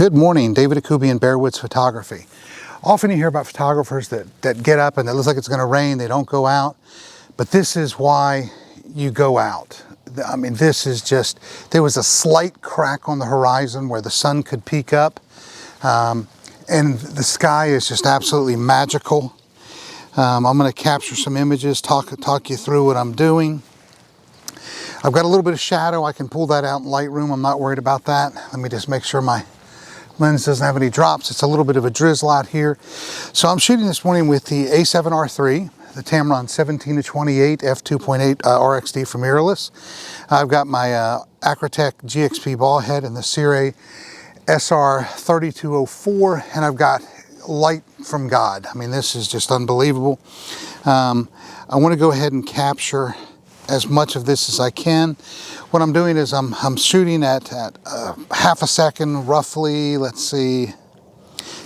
Good morning, David Akubi and Bearwoods Photography. Often you hear about photographers that get up and it looks like it's going to rain, they don't go out, but this is why you go out. I mean, this is just, there was a slight crack on the horizon where the sun could peek up, and the sky is just absolutely magical. I'm going to capture some images, talk you through what I'm doing. I've got a little bit of shadow, I can pull that out in Lightroom, I'm not worried about that. Let me just make sure my lens doesn't have any drops. It's a little bit of a drizzle out here. So I'm shooting this morning with the A7R III, the Tamron 17-28 f2.8 RXD for mirrorless. I've got my Acratech GXP ballhead and the Sirui SR 3204, and I've got light from God. I mean, this is just unbelievable. I want to go ahead and capture as much of this as I can. What I'm doing is I'm shooting at half a second roughly. Let's see.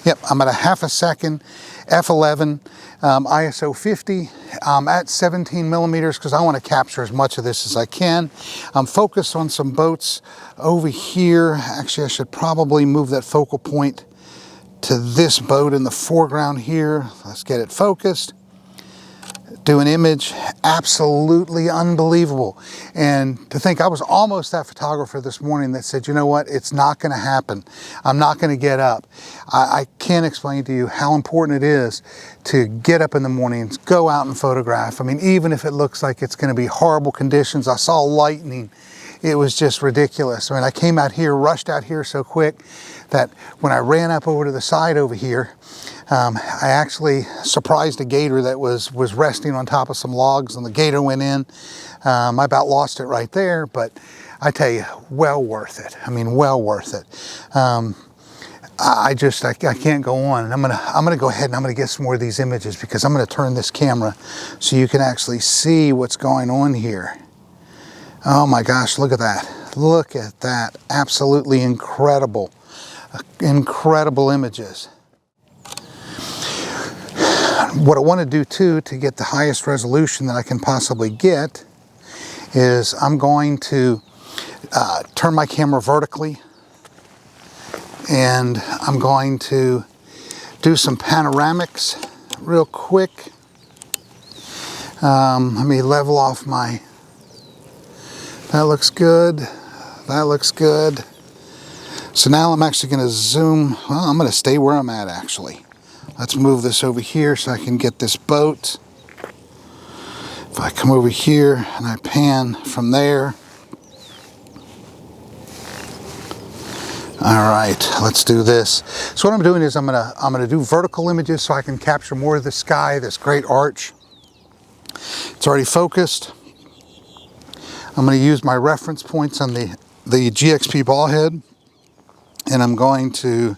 Yep, I'm at a half a second, f11, ISO 50. I'm at 17 millimeters because I want to capture as much of this as I can. I'm focused on some boats over here. Actually, I should probably move that focal point to this boat in the foreground here. Let's get it focused. Do an image, absolutely unbelievable. And to think I was almost that photographer this morning that said, you know what, it's not going to happen. I'm not going to get up. I can't explain to you how important it is to get up in the mornings, go out and photograph. I mean, even if it looks like it's going to be horrible conditions. I saw lightning. It was just ridiculous. I mean, I came out here, rushed out here so quick that when I ran up over to the side over here, I actually surprised a gator that was resting on top of some logs, and the gator went in. I about lost it right there, but I tell you, well worth it. I mean, well worth it. I can't go on, and I'm gonna go ahead and I'm gonna get some more of these images because I'm gonna turn this camera so you can actually see what's going on here. Oh my gosh, look at that. Look at that. Absolutely incredible. Incredible images. What I want to do too to get the highest resolution that I can possibly get is I'm going to turn my camera vertically, and I'm going to do some panoramics real quick. Let me level off my, that looks good, that looks good. So now I'm actually going to zoom, well, I'm going to stay where I'm at actually. Let's move this over here so I can get this boat. If I come over here and I pan from there. All right, let's do this. So what I'm doing is I'm gonna do vertical images so I can capture more of the sky, this great arch. It's already focused. I'm going to use my reference points on the GXP ballhead, and I'm going to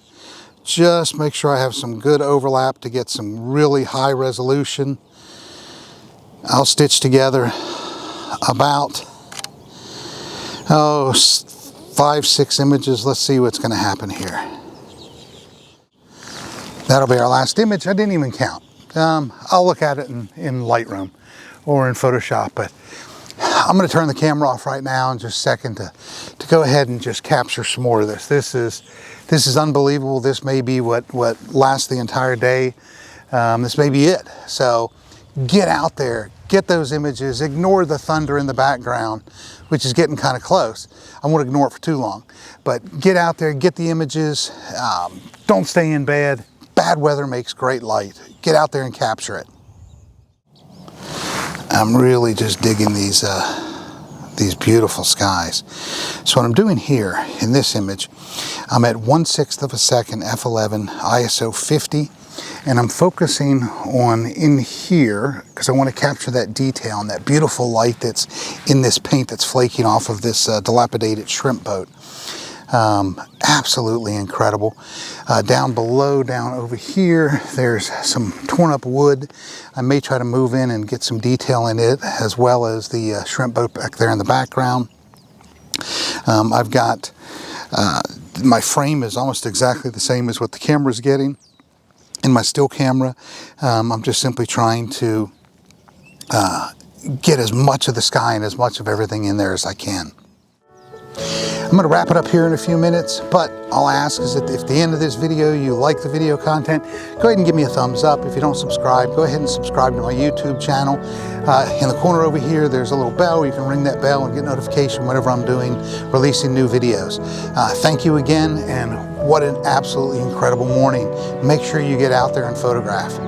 just make sure I have some good overlap to get some really high resolution. I'll stitch together about, 5-6 images. Let's see what's going to happen here. That'll be our last image. I didn't even count. I'll look at it in Lightroom or in Photoshop, but I'm going to turn the camera off right now in just a second to go ahead and just capture some more of this. This is unbelievable. This may be what lasts the entire day. This may be it. So get out there, get those images, ignore the thunder in the background, which is getting kind of close. I won't ignore it for too long, but get out there, get the images. Don't stay in bed. Bad weather makes great light. Get out there and capture it. I'm really just digging these beautiful skies. So what I'm doing here in this image, I'm at 1/6 of a second, f11, ISO 50, and I'm focusing on in here because I want to capture that detail and that beautiful light that's in this paint that's flaking off of this dilapidated shrimp boat. Absolutely incredible. Down below, down over here, there's some torn up wood. I may try to move in and get some detail in it, as well as the shrimp boat back there in the background. I've got, my frame is almost exactly the same as what the camera's getting in my still camera. I'm just simply trying to get as much of the sky and as much of everything in there as I can. I'm going to wrap it up here in a few minutes, but I'll ask is that if at the end of this video you like the video content, go ahead and give me a thumbs up. If you don't subscribe, go ahead and subscribe to my YouTube channel. In the corner over here, there's a little bell. You can ring that bell and get notification whenever I'm releasing new videos. Thank you again, and what an absolutely incredible morning. Make sure you get out there and photograph.